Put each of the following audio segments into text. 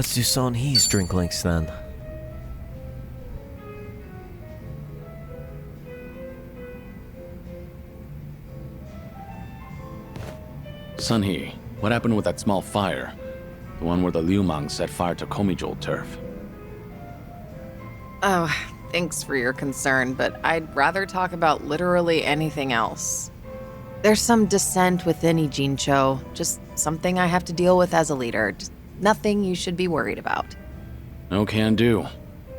Let's do Son-hee's drink links then. Sun-hee, what happened with that small fire? The one where the Liumang set fire to Geomijul turf. Oh, thanks for your concern, but I'd rather talk about literally anything else. There's some dissent within Ijincho, just something I have to deal with as a leader. Just nothing you should be worried about. No can do.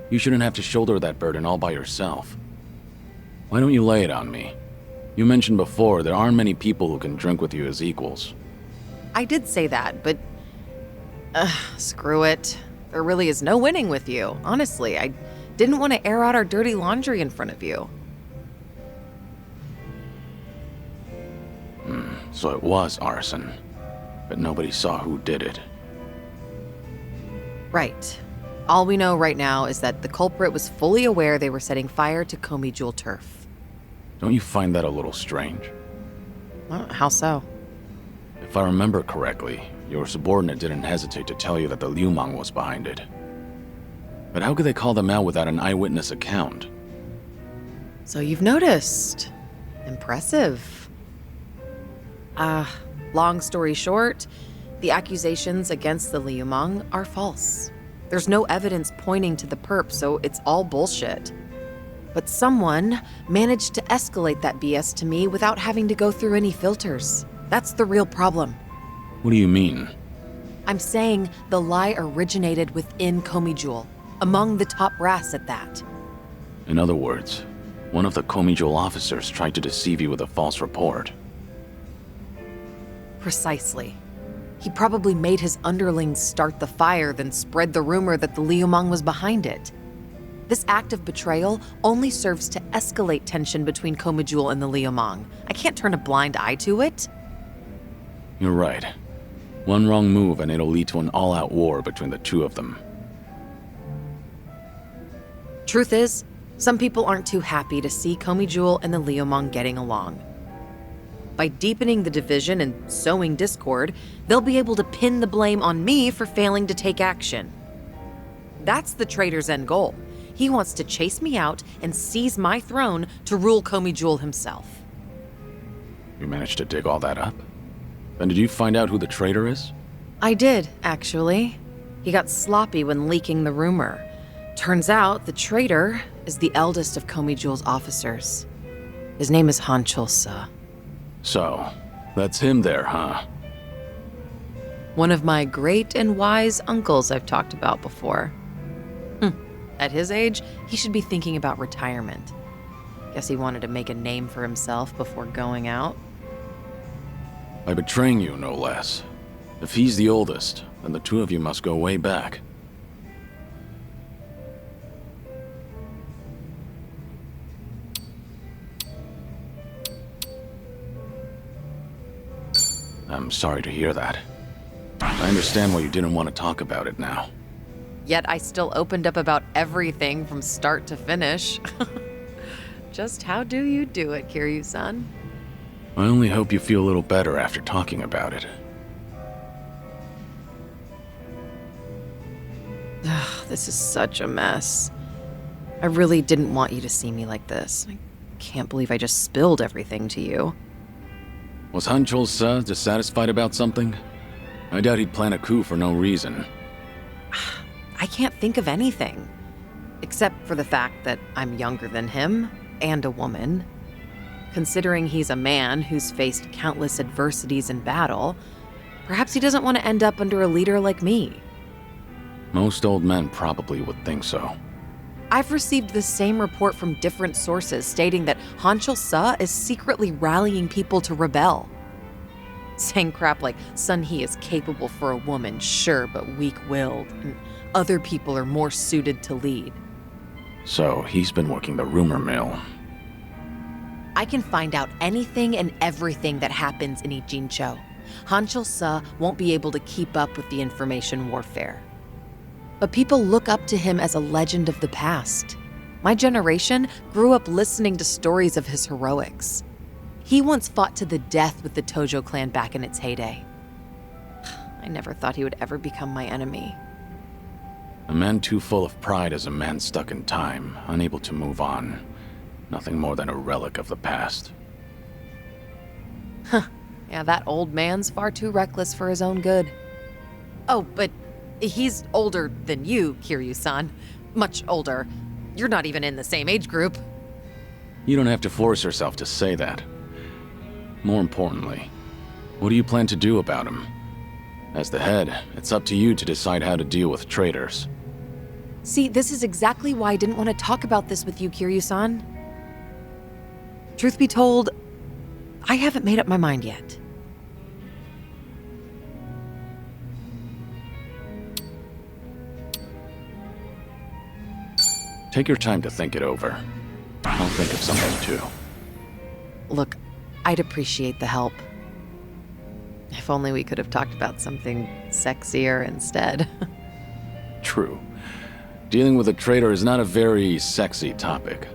You shouldn't have to shoulder that burden all by yourself. Why don't you lay it on me? You mentioned before there aren't many people who can drink with you as equals. I did say that, but... screw it. There really is no winning with you. Honestly, I didn't want to air out our dirty laundry in front of you. So it was arson. But nobody saw who did it. Right. All we know right now is that the culprit was fully aware they were setting fire to Geomijul turf. Don't you find that a little strange? Well, how so? If I remember correctly, your subordinate didn't hesitate to tell you that the Liumang was behind it. But how could they call them out without an eyewitness account? So you've noticed. Impressive. Long story short, the accusations against the Liumang are false. There's no evidence pointing to the perp, so it's all bullshit. But someone managed to escalate that BS to me without having to go through any filters. That's the real problem. What do you mean? I'm saying the lie originated within Geomijul, among the top brass at that. In other words, one of the Geomijul officers tried to deceive you with a false report. Precisely. He probably made his underlings start the fire, then spread the rumor that the Liumang was behind it. This act of betrayal only serves to escalate tension between Geomijul and the Liumang. I can't turn a blind eye to it. You're right. One wrong move and it'll lead to an all-out war between the two of them. Truth is, some people aren't too happy to see Geomijul and the Liumang getting along. By deepening the division and sowing discord, they'll be able to pin the blame on me for failing to take action. That's the traitor's end goal. He wants to chase me out and seize my throne to rule Geomijul himself. You managed to dig all that up? Then did you find out who the traitor is? I did, actually. He got sloppy when leaking the rumor. Turns out the traitor is the eldest of Geomijul's officers. His name is Hanchul-sa. So, that's him there, huh? One of my great and wise uncles I've talked about before. At his age, he should be thinking about retirement. Guess he wanted to make a name for himself before going out. By betraying you, no less. If he's the oldest, then the two of you must go way back. I'm sorry to hear that. I understand why you didn't want to talk about it now. Yet I still opened up about everything from start to finish. Just how do you do it, Kiryu-san? I only hope you feel a little better after talking about it. This is such a mess. I really didn't want you to see me like this. I can't believe I just spilled everything to you. Was Hanchul-sa dissatisfied about something? I doubt he'd plan a coup for no reason. I can't think of anything. Except for the fact that I'm younger than him, and a woman. Considering he's a man who's faced countless adversities in battle, perhaps he doesn't want to end up under a leader like me. Most old men probably would think so. I've received the same report from different sources stating that Hanchul-sa is secretly rallying people to rebel. Saying crap like Sun-hee is capable for a woman, sure, but weak-willed, and other people are more suited to lead. So he's been working the rumor mill. I can find out anything and everything that happens in Ijincho. Hanchul-sa won't be able to keep up with the information warfare. But people look up to him as a legend of the past. My generation grew up listening to stories of his heroics. He once fought to the death with the Tojo clan back in its heyday. I never thought he would ever become my enemy. A man too full of pride is a man stuck in time, unable to move on. Nothing more than a relic of the past. Yeah, that old man's far too reckless for his own good. Oh, but he's older than you, Kiryu-san. Much older. You're not even in the same age group. You don't have to force yourself to say that. More importantly, what do you plan to do about him? As the head, it's up to you to decide how to deal with traitors. See, this is exactly why I didn't want to talk about this with you, Kiryu-san. Truth be told, I haven't made up my mind yet. Take your time to think it over. I'll think of something too. Look, I'd appreciate the help. If only we could have talked about something sexier instead. True. Dealing with a traitor is not a very sexy topic.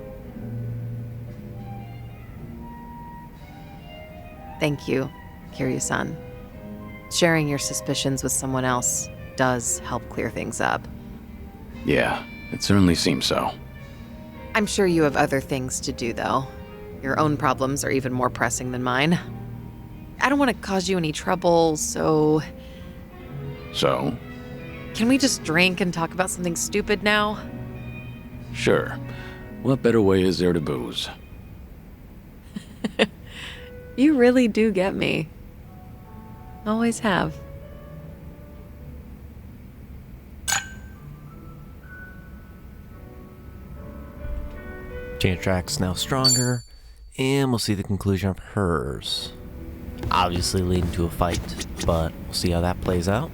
Thank you, Kiryu-san. Sharing your suspicions with someone else does help clear things up. Yeah, it certainly seems so. I'm sure you have other things to do, though. Your own problems are even more pressing than mine. I don't want to cause you any trouble, so... So? Can we just drink and talk about something stupid now? Sure. What better way is there to booze? You really do get me. Always have. Chain track's now stronger, and we'll see the conclusion of hers. Obviously leading to a fight, but we'll see how that plays out.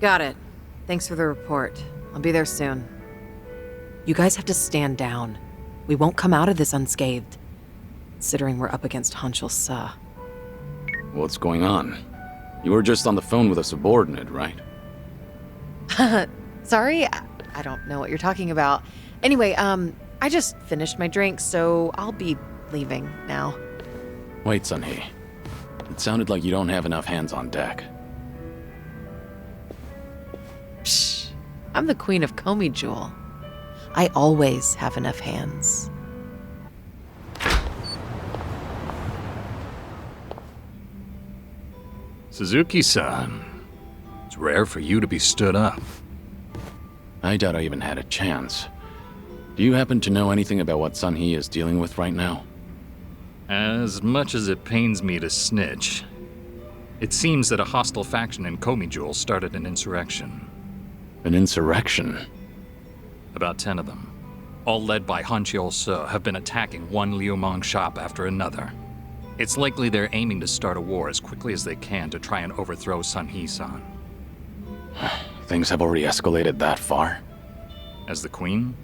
Got it. Thanks for the report. I'll be there soon. You guys have to stand down. We won't come out of this unscathed, considering we're up against Hanshul-sa. What's going on? You were just on the phone with a subordinate, right? Sorry? I don't know what you're talking about. Anyway, I just finished my drink, so I'll be leaving now. Wait, Sunhee. It sounded like you don't have enough hands on deck. Psh, I'm the queen of Geomijul. I always have enough hands. Suzuki-san, it's rare for you to be stood up. I doubt I even had a chance. Do you happen to know anything about what Sunhee is dealing with right now? As much as it pains me to snitch, it seems that a hostile faction in Geomijul started an insurrection. An insurrection? About 10 of them, all led by Hanshul-sa, have been attacking one Liumang shop after another. It's likely they're aiming to start a war as quickly as they can to try and overthrow Sunhee-san. Things have already escalated that far? As the queen,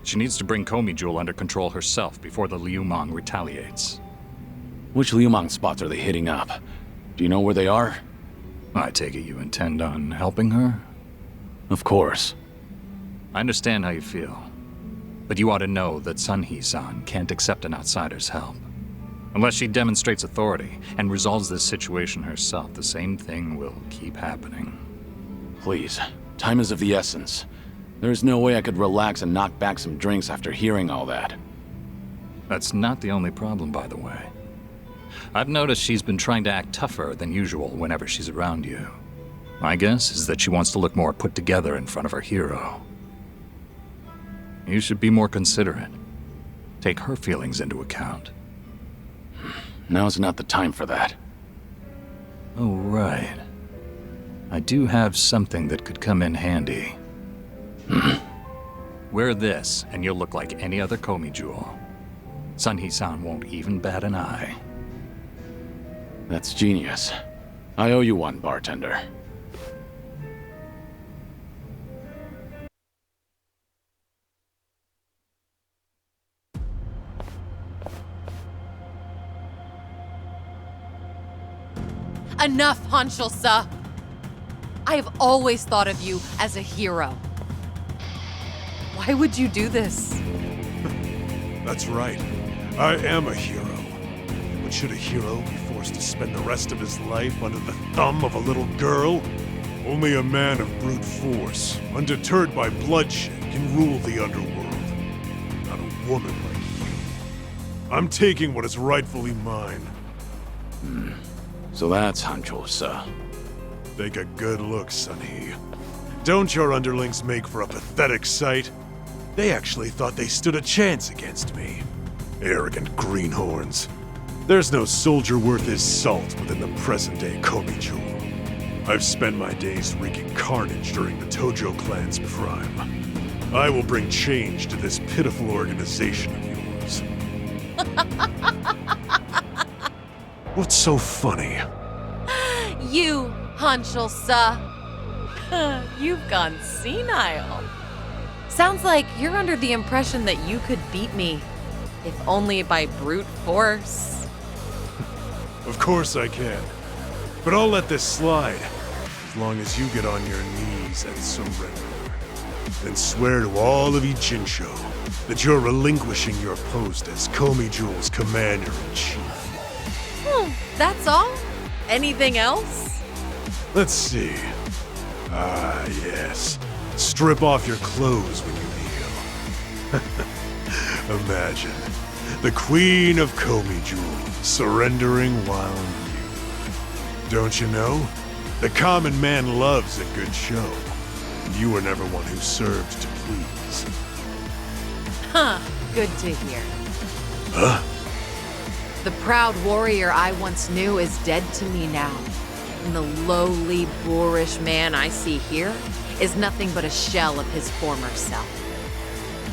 she needs to bring Geomijul under control herself before the Liumang retaliates. Which Liumang spots are they hitting up? Do you know where they are? I take it you intend on helping her? Of course. I understand how you feel, but you ought to know that Sunhee-san can't accept an outsider's help. Unless she demonstrates authority and resolves this situation herself, the same thing will keep happening. Please, time is of the essence. There is no way I could relax and knock back some drinks after hearing all that. That's not the only problem, by the way. I've noticed she's been trying to act tougher than usual whenever she's around you. My guess is that she wants to look more put together in front of her hero. You should be more considerate. Take her feelings into account. Now's not the time for that. Oh, right. I do have something that could come in handy. Wear this, and you'll look like any other Geomijul. Sunhee-san won't even bat an eye. That's genius. I owe you one, bartender. Enough, Hanshul-sa! I have always thought of you as a hero. Why would you do this? That's right. I am a hero. But should a hero be forced to spend the rest of his life under the thumb of a little girl? Only a man of brute force, undeterred by bloodshed, can rule the underworld. Not a woman like you. I'm taking what is rightfully mine. So that's Hancho-sa. Take a good look, Sunny. Don't your underlings make for a pathetic sight? They actually thought they stood a chance against me. Arrogant greenhorns. There's no soldier worth his salt within the present-day Geomijul. I've spent my days wreaking carnage during the Tojo clan's prime. I will bring change to this pitiful organization of yours. What's so funny? You, Hancho-sa. You've gone senile. Sounds like you're under the impression that you could beat me, if only by brute force. Of course I can. But I'll let this slide, as long as you get on your knees and surrender. And swear to all of Ichinsho that you're relinquishing your post as Geomijul's commander-in-chief. That's all? Anything else? Let's see. Ah, yes. Strip off your clothes when you kneel. Imagine the Queen of Geomijul surrendering while nude. Don't you know? The common man loves a good show. And you were never one who served to please. Huh, good to hear. Huh? The proud warrior I once knew is dead to me now. And the lowly, boorish man I see here is nothing but a shell of his former self.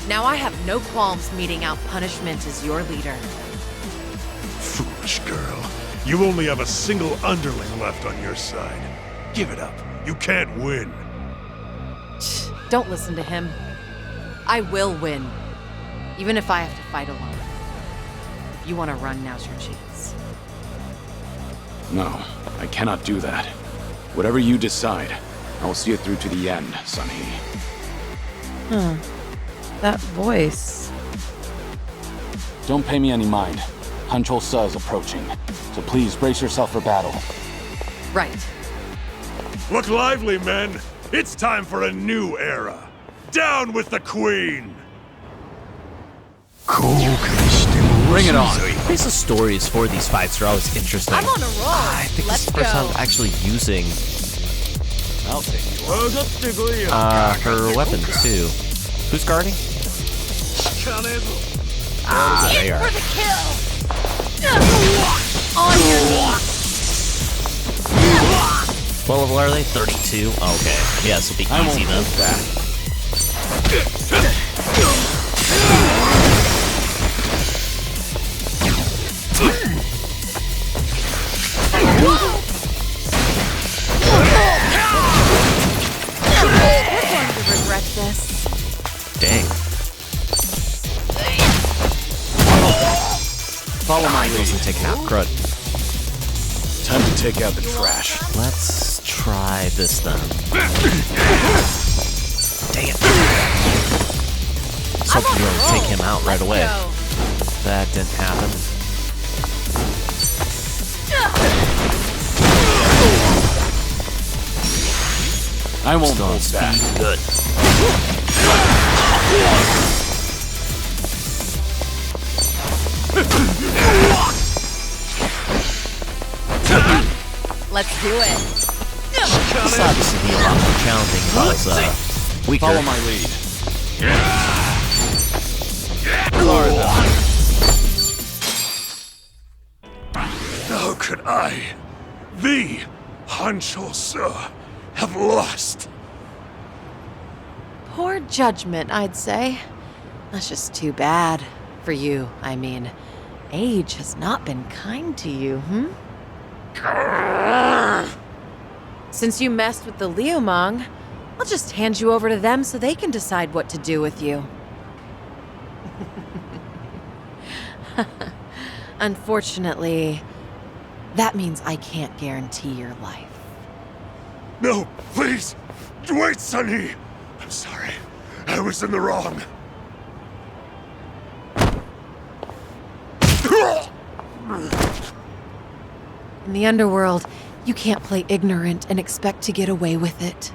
Now I have no qualms meting out punishment as your leader. Foolish girl. You only have a single underling left on your side. Give it up. You can't win. Don't listen to him. I will win. Even if I have to fight alone. If you want to run, now's your chance. No, I cannot do that. Whatever you decide, I will see it through to the end, Sunny. That voice. Don't pay me any mind. Hancho-sa is approaching, so please brace yourself for battle. Right. Look lively, men. It's time for a new era. Down with the Queen! Bring it on! The stories for these fights are always interesting. I'm on a roll. I think Let's this is the first go. time I'm actually using I'll take you on. her weapons too. Who's guarding? Ah, they are. For the kill! On your knees! What level are they? 32? Okay. Yeah, this will be I won't easy then. hold back. You're going to regret this. Dang. Follow my He lead. wasn't taking out crud. Time to take out the trash. Let's try this then. Dang it. So you want to take him out right away. That didn't happen. I won't Still on hold back. speed. Good. Let's do it. This obviously be a lot more challenging if I was weaker. Follow my lead. How could I, the Hancho-sa, have lost? Poor judgment, I'd say. That's just too bad. For you, I mean. Age has not been kind to you, Since you messed with the Liumang, I'll just hand you over to them so they can decide what to do with you. Unfortunately, that means I can't guarantee your life. No, please! Wait, Sunny! I'm sorry. I was in the wrong. In the underworld, you can't play ignorant and expect to get away with it.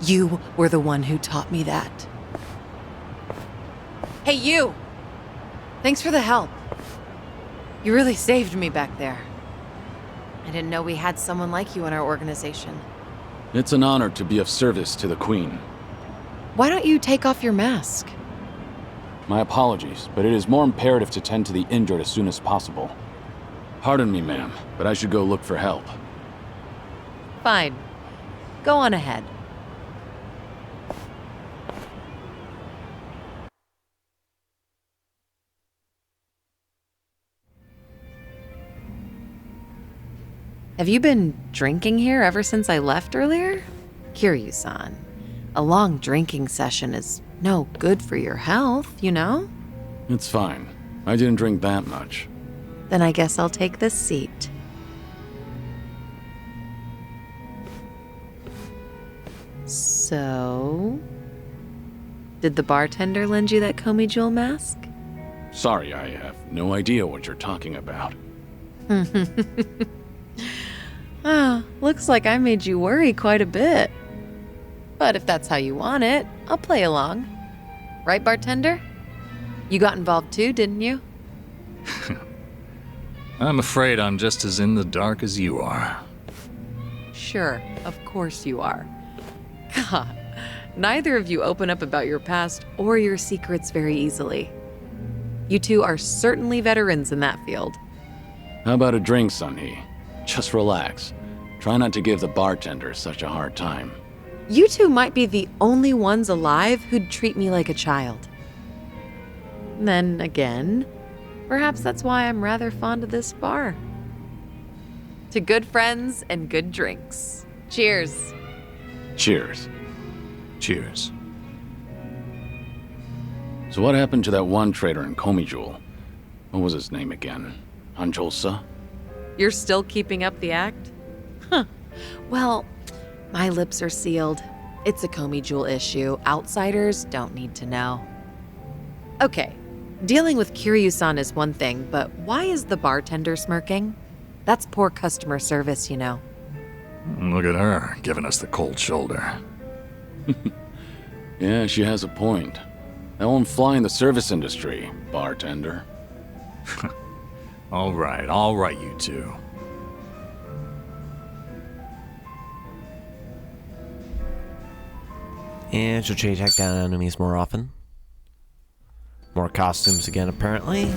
You were the one who taught me that. Hey, you! Thanks for the help. You really saved me back there. I didn't know we had someone like you in our organization. It's an honor to be of service to the Queen. Why don't you take off your mask? My apologies, but it is more imperative to tend to the injured as soon as possible. Pardon me, ma'am, but I should go look for help. Fine. Go on ahead. Have you been drinking here ever since I left earlier? Kiryu-san, a long drinking session is no good for your health, you know? It's fine. I didn't drink that much. Then I guess I'll take this seat. So... did the bartender lend you that Geomijul mask? Sorry, I have no idea what you're talking about. Ah, looks like I made you worry quite a bit. But if that's how you want it, I'll play along. Right, bartender? You got involved too, didn't you? I'm afraid I'm just as in the dark as you are. Sure, of course you are. God, neither of you open up about your past or your secrets very easily. You two are certainly veterans in that field. How about a drink, Sunhee? Just relax. Try not to give the bartender such a hard time. You two might be the only ones alive who'd treat me like a child. Then again, perhaps that's why I'm rather fond of this bar. To good friends and good drinks. Cheers. Cheers. Cheers. So what happened to that one trader in Geomijul? What was his name again? Hanjolsa? You're still keeping up the act? Huh. Well, my lips are sealed. It's a Geomijul issue. Outsiders don't need to know. Okay, dealing with Kiryu-san is one thing, but why is the bartender smirking? That's poor customer service, you know. Look at her, giving us the cold shoulder. Yeah, she has a point. That won't fly in the service industry, bartender. All right, you two. And she'll take down enemies more often. More costumes again, apparently.